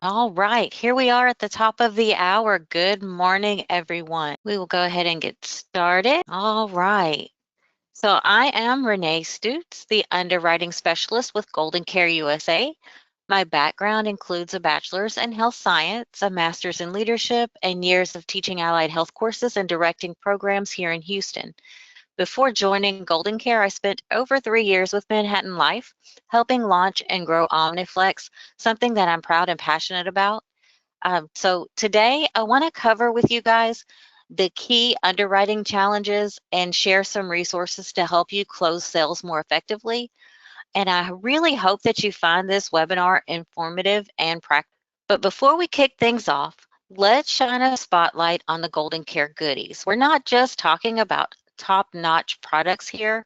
All right, here we are at the top of the hour. Good morning, everyone. We will go ahead and get started. All right. So I am Renee Stutes, the Underwriting Specialist with Golden Care USA. My background includes a bachelor's in health science, a master's in leadership, and years of teaching allied health courses and directing programs here in Houston. Before joining Golden Care, I spent over 3 years with Manhattan Life, helping launch and grow Omniflex, something that I'm proud and passionate about. So today I want to cover with you guys the key underwriting challenges and share some resources to help you close sales more effectively. And I really hope that you find this webinar informative and practical. But before we kick things off, let's shine a spotlight on the Golden Care goodies. We're not just talking about top-notch products here.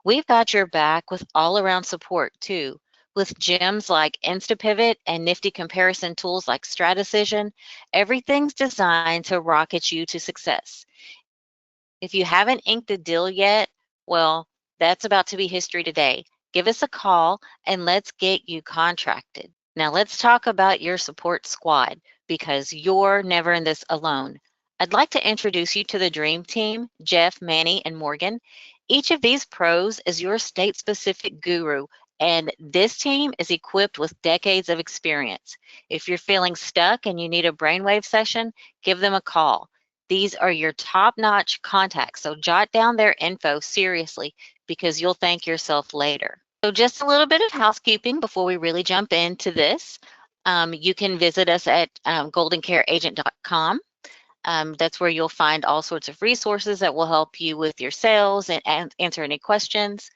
We've got your back with all-around support too, with gems like InstaPivot and nifty comparison tools like StratDecision. Everything's designed to rocket you to success. If you haven't inked a deal yet, well, that's about to be history today. Give us a call and let's get you contracted. Now let's talk about your support squad because you're never in this alone. I'd like to introduce you to the dream team, Jeff, Manny, and Morgan. Each of these pros is your state-specific guru, and this team is equipped with decades of experience. If you're feeling stuck and you need a brainwave session, give them a call. These are your top-notch contacts, so jot down their info seriously because you'll thank yourself later. So just a little bit of housekeeping before we really jump into this. You can visit us at goldencareagent.com. That's where you'll find all sorts of resources that will help you with your sales and answer any questions.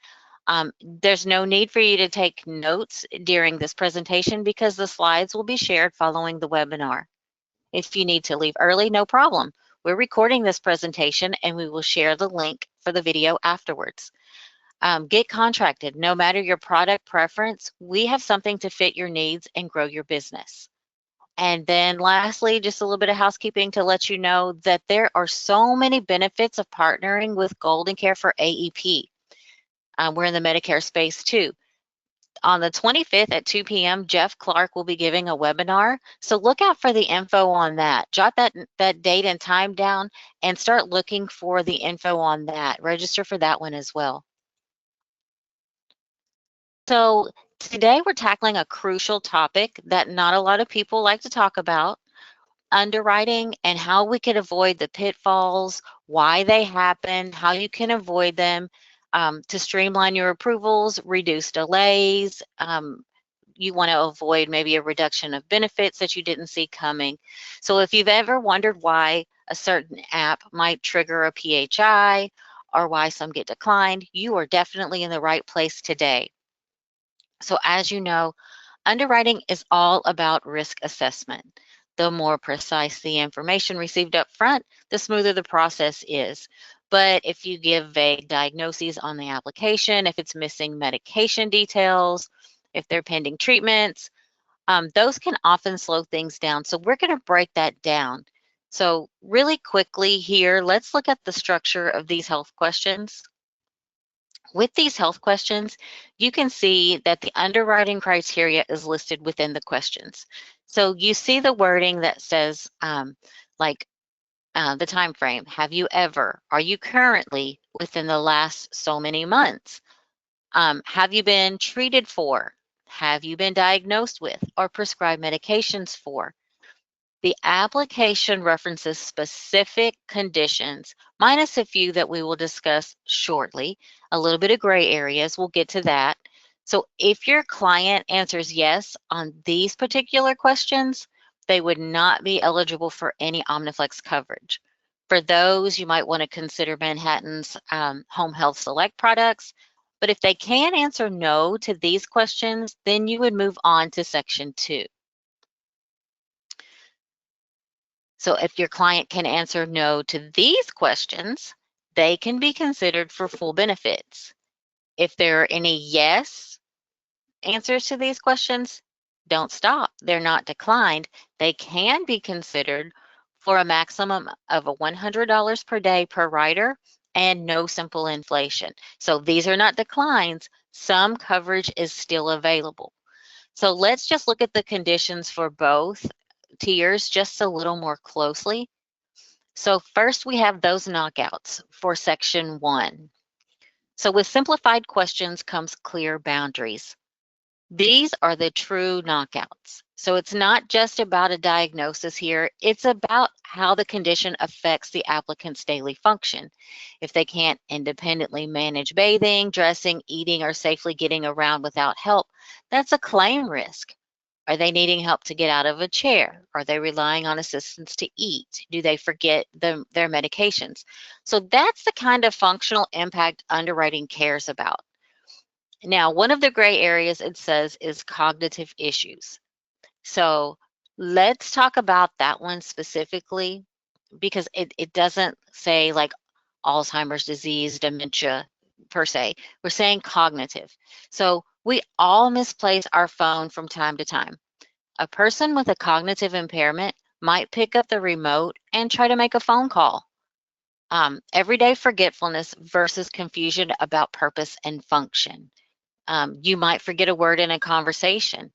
There's no need for you to take notes during this presentation because the slides will be shared following the webinar. If you need to leave early, no problem. We're recording this presentation and we will share the link for the video afterwards. Get contracted. No matter your product preference, we have something to fit your needs and grow your business. And then lastly, just a little bit of housekeeping to let you know that there are so many benefits of partnering with Golden Care for AEP. We're in the Medicare space too. On the 25th at 2 p.m., Jeff Clark will be giving a webinar. So look out for the info on that. Jot that date and time down and start looking for the info on that. Register for that one as well. So today we're tackling a crucial topic that not a lot of people like to talk about, underwriting and how we can avoid the pitfalls, why they happen, how you can avoid them, to streamline your approvals, reduce delays. You want to avoid maybe a reduction of benefits that you didn't see coming. So if you've ever wondered why a certain app might trigger a PHI or why some get declined, you are definitely in the right place today. So as you know, underwriting is all about risk assessment. The more precise the information received up front, the smoother the process is. But if you give vague diagnoses on the application, if it's missing medication details, if they're pending treatments, those can often slow things down. So we're going to break that down. So really quickly here, let's look at the structure of these health questions. With these health questions, you can see that the underwriting criteria is listed within the questions. So you see the wording that says the time frame. Have you ever? Are you currently within the last so many months? Have you been treated for? Have you been diagnosed with or prescribed medications for? The application references specific conditions, minus a few that we will discuss shortly. A little bit of gray areas, we'll get to that. So if your client answers yes on these particular questions, they would not be eligible for any Omniflex coverage. For those, you might want to consider Manhattan's Home Health Select products. But if they can answer no to these questions, then you would move on to Section 2. So if your client can answer no to these questions, they can be considered for full benefits. If there are any yes answers to these questions, don't stop. They're not declined. They can be considered for a maximum of $100 per day per rider and no simple inflation. So these are not declines. Some coverage is still available. So let's just look at the conditions for both tiers just a little more closely. So first we have those knockouts for section 1. So with simplified questions comes clear boundaries. These are the true knockouts. So it's not just about a diagnosis here, it's about how the condition affects the applicant's daily function. If they can't independently manage bathing, dressing, eating, or safely getting around without help, that's a claim risk. Are they needing help to get out of a chair? Are they relying on assistance to eat? Do they forget their medications? So that's the kind of functional impact underwriting cares about. Now, one of the gray areas it says is cognitive issues. So let's talk about that one specifically because it doesn't say like Alzheimer's disease, dementia per se. We're saying cognitive. So we all misplace our phone from time to time. A person with a cognitive impairment might pick up the remote and try to make a phone call. Everyday forgetfulness versus confusion about purpose and function. You might forget a word in a conversation.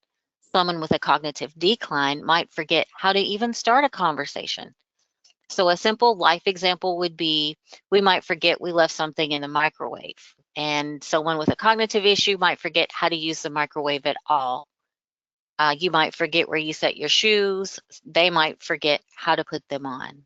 Someone with a cognitive decline might forget how to even start a conversation. So a simple life example would be, we might forget we left something in the microwave, and someone with a cognitive issue might forget how to use the microwave at all. You might forget where you set your shoes. They might forget how to put them on.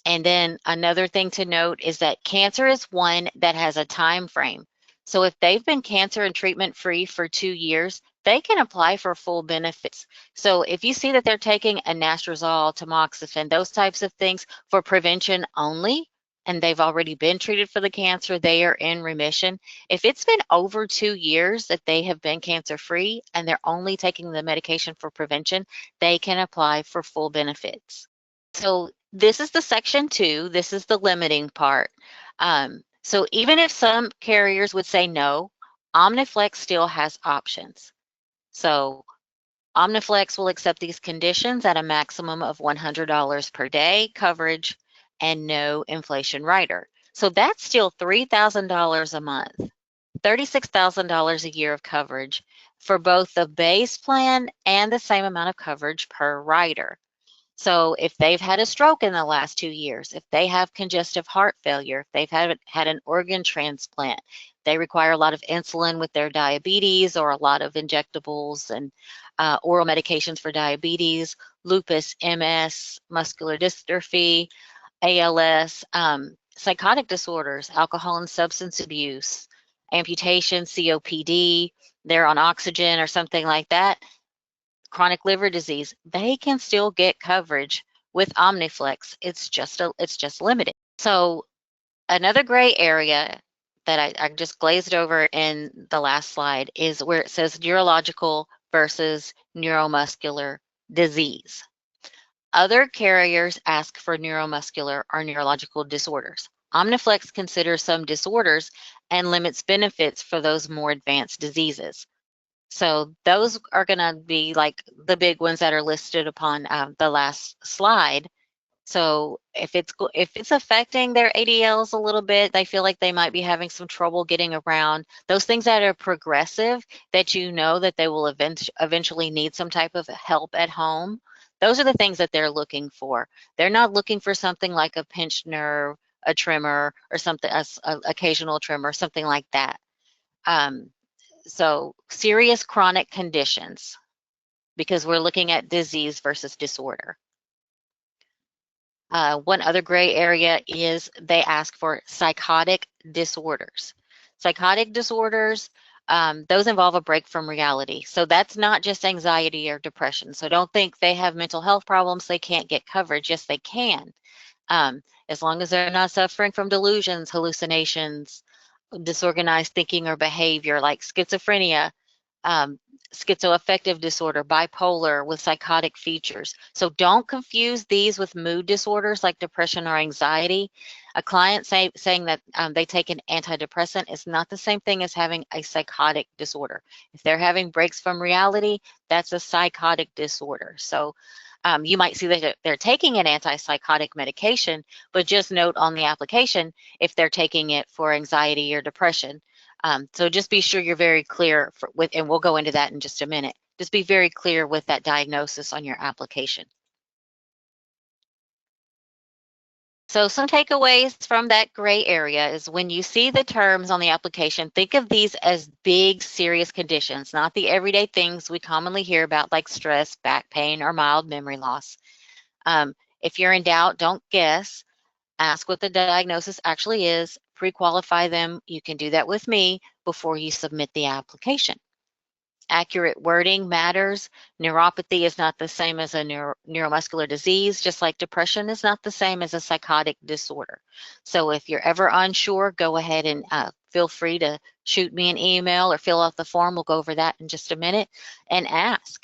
And then another thing to note is that cancer is one that has a time frame. So if they've been cancer and treatment free for 2 years, they can apply for full benefits. So if you see that they're taking anastrozole, tamoxifen, those types of things for prevention only, and they've already been treated for the cancer, they are in remission. If it's been over 2 years that they have been cancer free and they're only taking the medication for prevention, they can apply for full benefits. So this is the section 2. This is the limiting part. So even if some carriers would say no, Omniflex still has options. So Omniflex will accept these conditions at a maximum of $100 per day coverage and no inflation rider. So that's still $3,000 a month, $36,000 a year of coverage for both the base plan and the same amount of coverage per rider. So if they've had a stroke in the last 2 years, if they have congestive heart failure, if they've had an organ transplant, they require a lot of insulin with their diabetes or a lot of injectables and oral medications for diabetes, lupus, MS, muscular dystrophy, ALS, psychotic disorders, alcohol and substance abuse, amputation, COPD, they're on oxygen or something like that, chronic liver disease, they can still get coverage with Omniflex. It's just limited. So another gray area that I just glazed over in the last slide is where it says neurological versus neuromuscular disease. Other carriers ask for neuromuscular or neurological disorders. Omniflex considers some disorders and limits benefits for those more advanced diseases. So those are going to be like the big ones that are listed upon the last slide. So if it's affecting their ADLs a little bit, they feel like they might be having some trouble getting around. Those things that are progressive, that you know that they will eventually need some type of help at home. Those are the things that they're looking for. They're not looking for something like a pinched nerve, a tremor, or something, a occasional tremor, something like that. So serious chronic conditions, because we're looking at disease versus disorder. One other gray area is they ask for psychotic disorders. Psychotic disorders, those involve a break from reality. So that's not just anxiety or depression. So don't think they have mental health problems, they can't get coverage. Yes, they can. As long as they're not suffering from delusions, hallucinations, disorganized thinking or behavior like schizophrenia, schizoaffective disorder, bipolar with psychotic features. So don't confuse these with mood disorders like depression or anxiety. A client saying that they take an antidepressant is not the same thing as having a psychotic disorder. If they're having breaks from reality, that's a psychotic disorder. So you might see that they're taking an antipsychotic medication, but just note on the application if they're taking it for anxiety or depression. So just be sure you're very clear and we'll go into that in just a minute. Just be very clear with that diagnosis on your application. So some takeaways from that gray area is when you see the terms on the application, think of these as big, serious conditions, not the everyday things we commonly hear about like stress, back pain, or mild memory loss. If you're in doubt, don't guess. Ask what the diagnosis actually is, pre-qualify them. You can do that with me before you submit the application. Accurate wording matters. Neuropathy is not the same as a neuromuscular disease, just like depression is not the same as a psychotic disorder. So if you're ever unsure, go ahead and feel free to shoot me an email or fill out the form. We'll go over that in just a minute and ask.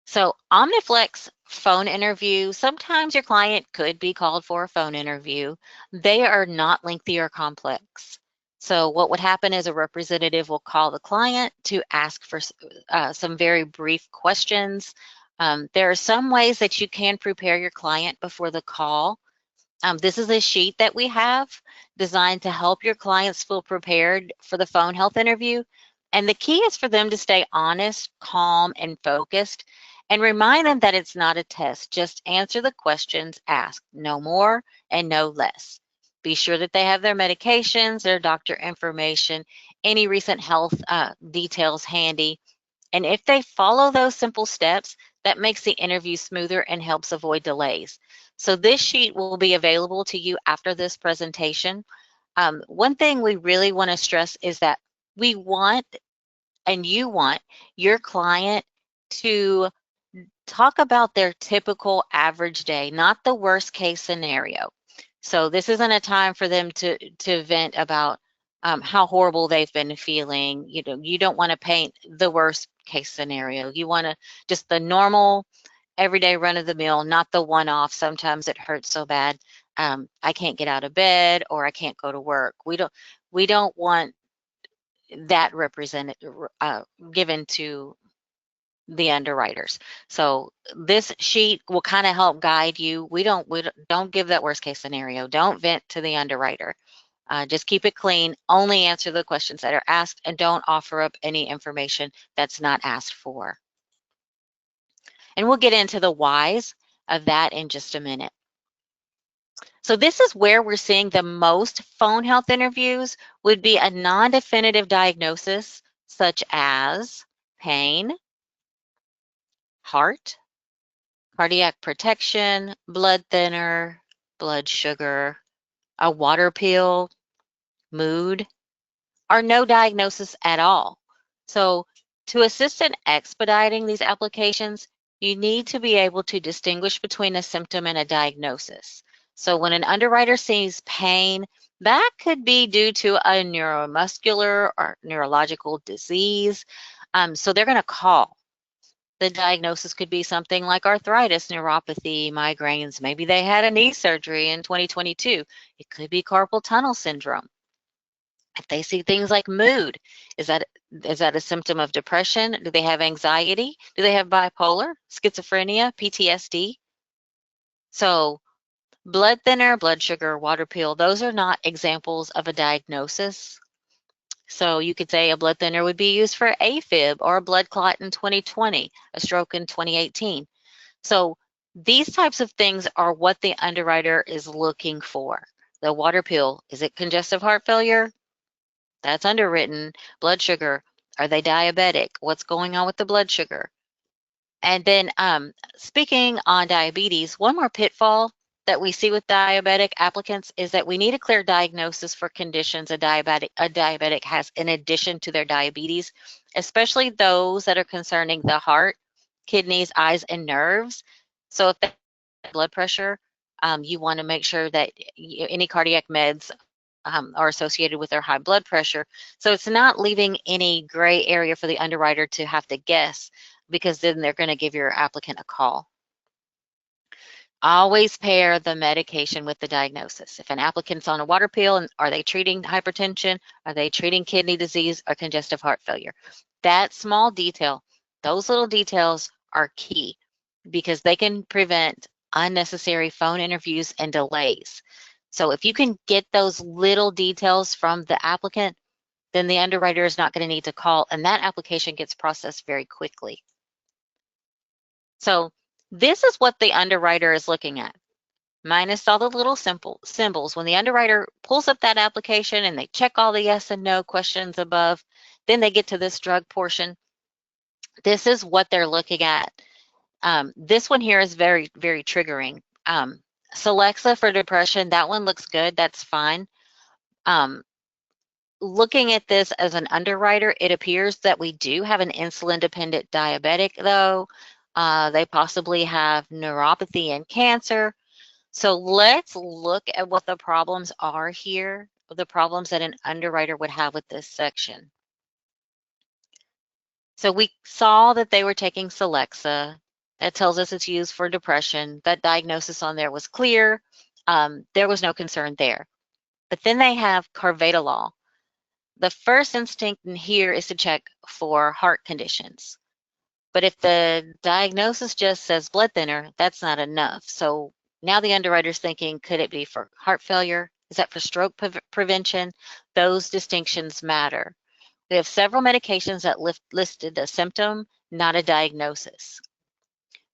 So OmniFlex phone interview, sometimes your client could be called for a phone interview. They are not lengthy or complex. So what would happen is a representative will call the client to ask for some very brief questions. There are some ways that you can prepare your client before the call. This is a sheet that we have designed to help your clients feel prepared for the phone health interview. And the key is for them to stay honest, calm, and focused, and remind them that it's not a test. Just answer the questions asked, no more and no less. Be sure that they have their medications, their doctor information, any recent health details handy. And if they follow those simple steps, that makes the interview smoother and helps avoid delays. So this sheet will be available to you after this presentation. One thing we really want to stress is that we want, and you want, your client to talk about their typical average day, not the worst case scenario. So this isn't a time for them to vent about how horrible they've been feeling. You know, you don't want to paint the worst case scenario. You want to just the normal, everyday run of the mill, not the one-off. Sometimes it hurts so bad, I can't get out of bed or I can't go to work. We don't want that represented given to the underwriters. So this sheet will kind of help guide you. We don't give that worst case scenario. Don't vent to the underwriter. Just keep it clean. Only answer the questions that are asked and don't offer up any information that's not asked for. And we'll get into the whys of that in just a minute. So this is where we're seeing the most phone health interviews would be a non-definitive diagnosis such as pain, heart, cardiac protection, blood thinner, blood sugar, a water pill, mood, or no diagnosis at all. So to assist in expediting these applications, you need to be able to distinguish between a symptom and a diagnosis. So when an underwriter sees pain, that could be due to a neuromuscular or neurological disease. So they're going to call. The diagnosis could be something like arthritis, neuropathy, migraines. Maybe they had a knee surgery in 2022. It could be carpal tunnel syndrome. If they see things like mood, is that a symptom of depression? Do they have anxiety? Do they have bipolar, schizophrenia, PTSD? So blood thinner, blood sugar, water pill, those are not examples of a diagnosis. So you could say a blood thinner would be used for AFib or a blood clot in 2020, a stroke in 2018. So these types of things are what the underwriter is looking for. The water pill, is it congestive heart failure? That's underwritten. Blood sugar, are they diabetic? What's going on with the blood sugar? And then speaking on diabetes, one more pitfall that we see with diabetic applicants is that we need a clear diagnosis for conditions a diabetic has in addition to their diabetes, especially those that are concerning the heart, kidneys, eyes, and nerves. So if they have blood pressure, you want to make sure that any cardiac meds are associated with their high blood pressure. So it's not leaving any gray area for the underwriter to have to guess, because then they're going to give your applicant a call. Always pair the medication with the diagnosis. If an applicant's on a water pill, are they treating hypertension? Are they treating kidney disease or congestive heart failure? That small detail, those little details are key because they can prevent unnecessary phone interviews and delays. So if you can get those little details from the applicant, then the underwriter is not going to need to call, and that application gets processed very quickly. So this is what the underwriter is looking at, minus all the little simple symbols. When the underwriter pulls up that application and they check all the yes and no questions above, then they get to this drug portion. This is what they're looking at. This one here is very, very triggering. Celexa for depression, that one looks good, that's fine. Looking at this as an underwriter, it appears that we do have an insulin-dependent diabetic, though. They possibly have neuropathy and cancer. So let's look at what the problems are here, the problems that an underwriter would have with this section. So we saw that they were taking Celexa. That tells us it's used for depression. That diagnosis on there was clear. There was no concern there. But then they have carvedilol. The first instinct in here is to check for heart conditions. But if the diagnosis just says blood thinner, that's not enough. So now the underwriter's thinking, could it be for heart failure? Is that for stroke prevention? Those distinctions matter. We have several medications that listed a symptom, not a diagnosis.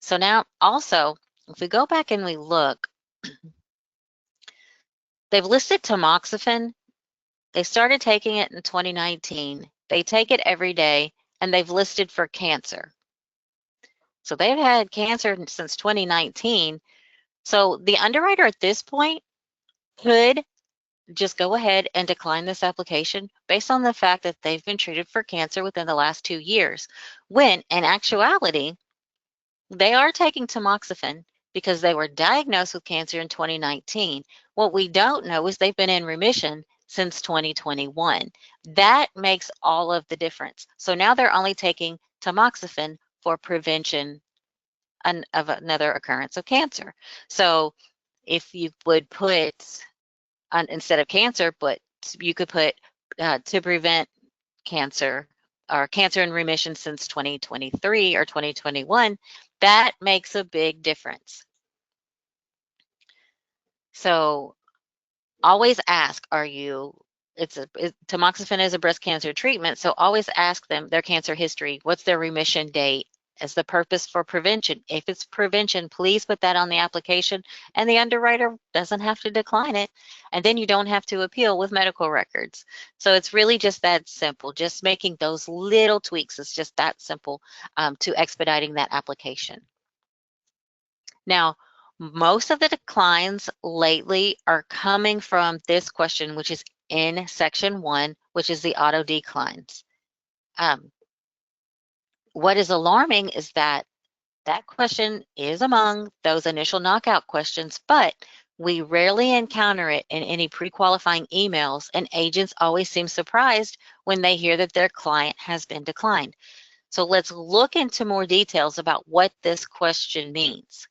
So now also, if we go back and we look, they've listed tamoxifen. They started taking it in 2019. They take it every day, and they've listed for cancer. So they've had cancer since 2019. So the underwriter at this point could just go ahead and decline this application based on the fact that they've been treated for cancer within the last 2 years, when in actuality, they are taking tamoxifen because they were diagnosed with cancer in 2019. What we don't know is they've been in remission since 2021. That makes all of the difference. So now they're only taking tamoxifen for prevention of another occurrence of cancer. So if you would put, instead of cancer, but you could put to prevent cancer or cancer in remission since 2023 or 2021, that makes a big difference. So always ask, tamoxifen is a breast cancer treatment, so always ask them their cancer history. What's their remission date? As the purpose for prevention. If it's prevention, please put that on the application, and the underwriter doesn't have to decline it, and then you don't have to appeal with medical records. So it's really just that simple. Just making those little tweaks is just that simple to expediting that application. Now, most of the declines lately are coming from this question, which is in section 1, which is the auto declines. What is alarming is that that question is among those initial knockout questions, but we rarely encounter it in any pre-qualifying emails, and agents always seem surprised when they hear that their client has been declined. So let's look into more details about what this question means.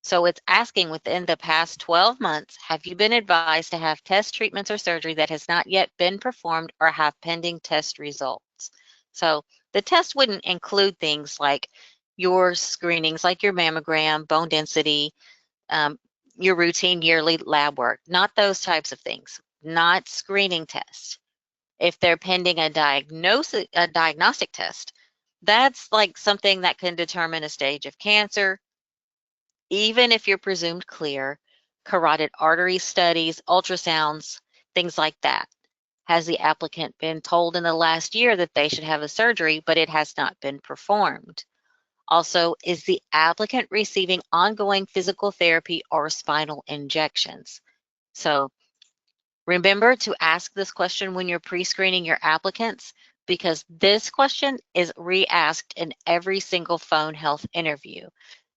So it's asking, within the past 12 months, have you been advised to have test treatments or surgery that has not yet been performed or have pending test results? So the test wouldn't include things like your screenings, like your mammogram, bone density, your routine yearly lab work, not those types of things, not screening tests. If they're pending a diagnostic test, that's like something that can determine a stage of cancer, even if you're presumed clear. Carotid artery studies, ultrasounds, things like that. Has the applicant been told in the last year that they should have a surgery, but it has not been performed? Also, is the applicant receiving ongoing physical therapy or spinal injections? So remember to ask this question when you're pre-screening your applicants, because this question is re-asked in every single phone health interview.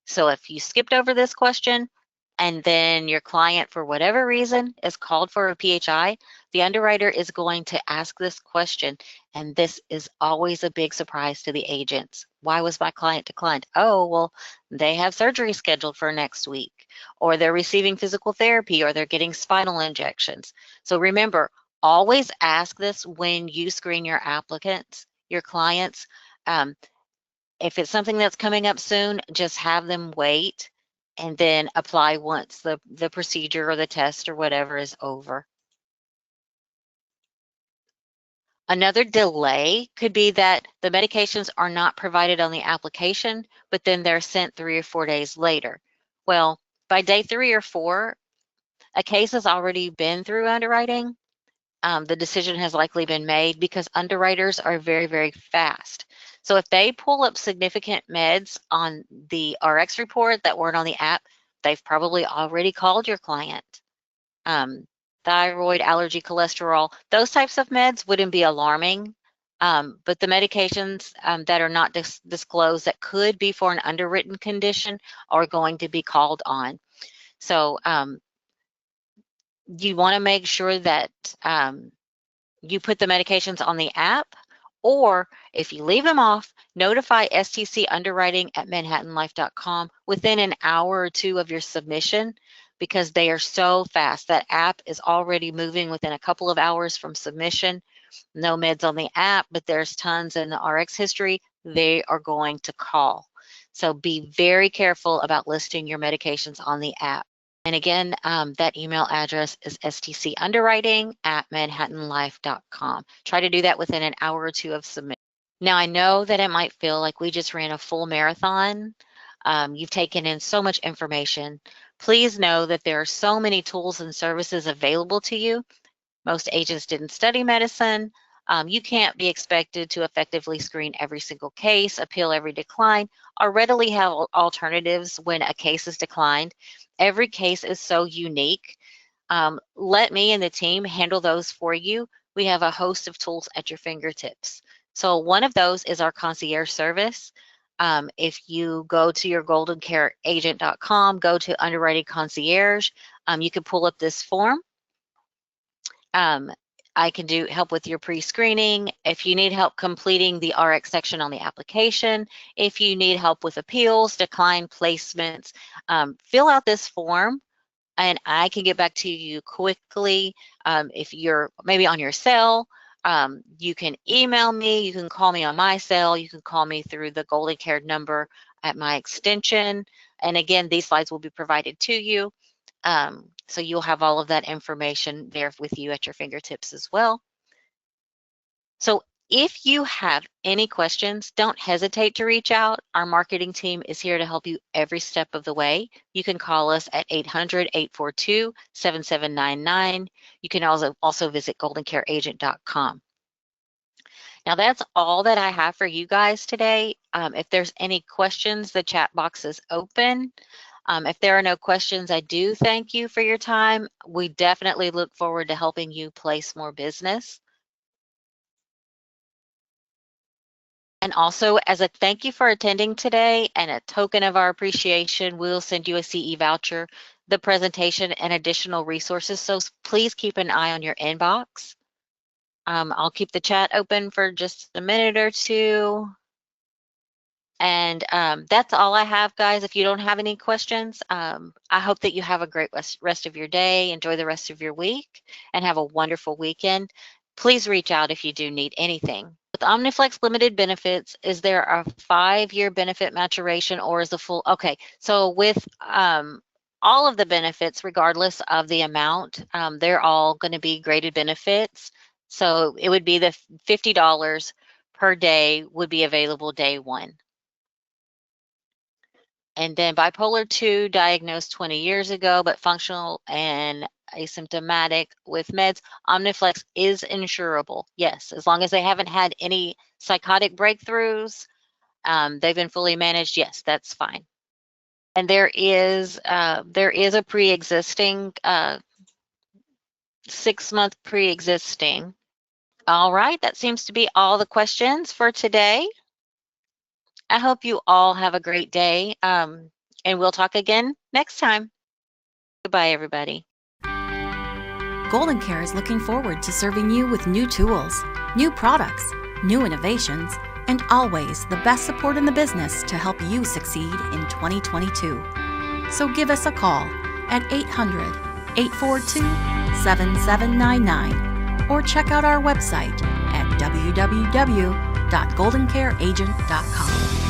So if you skipped over this question and then your client, for whatever reason, is called for a PHI, the underwriter is going to ask this question, and this is always a big surprise to the agents. Why was my client declined? Oh, well, they have surgery scheduled for next week, or they're receiving physical therapy, or they're getting spinal injections. So remember, always ask this when you screen your applicants, your clients. If it's something that's coming up soon, just have them wait and then apply once the procedure or the test or whatever is over. Another delay could be that the medications are not provided on the application, but then they're sent 3 or 4 days later. Well, by day 3 or 4, a case has already been through underwriting. The decision has likely been made because underwriters are very, very fast. So if they pull up significant meds on the RX report that weren't on the app, they've probably already called your client. Thyroid, allergy, cholesterol, those types of meds wouldn't be alarming. But the medications that are not disclosed that could be for an underwritten condition are going to be called on. So you want to make sure that you put the medications on the app, or if you leave them off, notify STC Underwriting at manhattanlife.com within an hour or 2 of your submission, because they are so fast. That app is already moving within a couple of hours from submission. No meds on the app, but there's tons in the RX history. They are going to call. So be very careful about listing your medications on the app. And again, that email address is stcunderwriting at manhattanlife.com. Try to do that within an hour or 2 of submission. Now, I know that it might feel like we just ran a full marathon. You've taken in so much information. Please know that there are so many tools and services available to you. Most agents didn't study medicine. You can't be expected to effectively screen every single case, appeal every decline, or readily have alternatives when a case is declined. Every case is so unique. Let me and the team handle those for you. We have a host of tools at your fingertips. So one of those is our concierge service. If you go to your goldencareagent.com, go to Underwriting Concierge, you can pull up this form. I can help with your pre-screening. If you need help completing the RX section on the application, if you need help with appeals, decline placements, fill out this form and I can get back to you quickly. If you're maybe on your cell, you can email me, you can call me on my cell, you can call me through the Golden Care number at my extension. And again, these slides will be provided to you. So you'll have all of that information there with you at your fingertips as well. So if you have any questions, don't hesitate to reach out. Our marketing team is here to help you every step of the way. You can call us at 800-842-7799. You can also visit goldencareagent.com. Now that's all that I have for you guys today. If there's any questions, the chat box is open. If there are no questions, I do thank you for your time. We definitely look forward to helping you place more business. And also, as a thank you for attending today and a token of our appreciation, we'll send you a CE voucher, the presentation, and additional resources. So please keep an eye on your inbox. I'll keep the chat open for just a minute or two. And that's all I have, guys. If you don't have any questions, I hope that you have a great rest of your day. Enjoy the rest of your week and have a wonderful weekend. Please reach out if you do need anything. With OmniFlex Limited Benefits, is there a 5-year benefit maturation or is the full? Okay, so with all of the benefits, regardless of the amount, they're all going to be graded benefits. So it would be the $50 per day would be available day 1. And then bipolar 2, diagnosed 20 years ago, but functional and asymptomatic with meds. OmniFlex is insurable, yes, as long as they haven't had any psychotic breakthroughs, they've been fully managed, yes, that's fine. And there is a pre-existing 6-month pre-existing. All right, that seems to be all the questions for today. I hope you all have a great day, and we'll talk again next time. Goodbye, everybody. Golden Care is looking forward to serving you with new tools, new products, new innovations, and always the best support in the business to help you succeed in 2022. So give us a call at 800-842-7799 or check out our website at www.goldencareagent.com.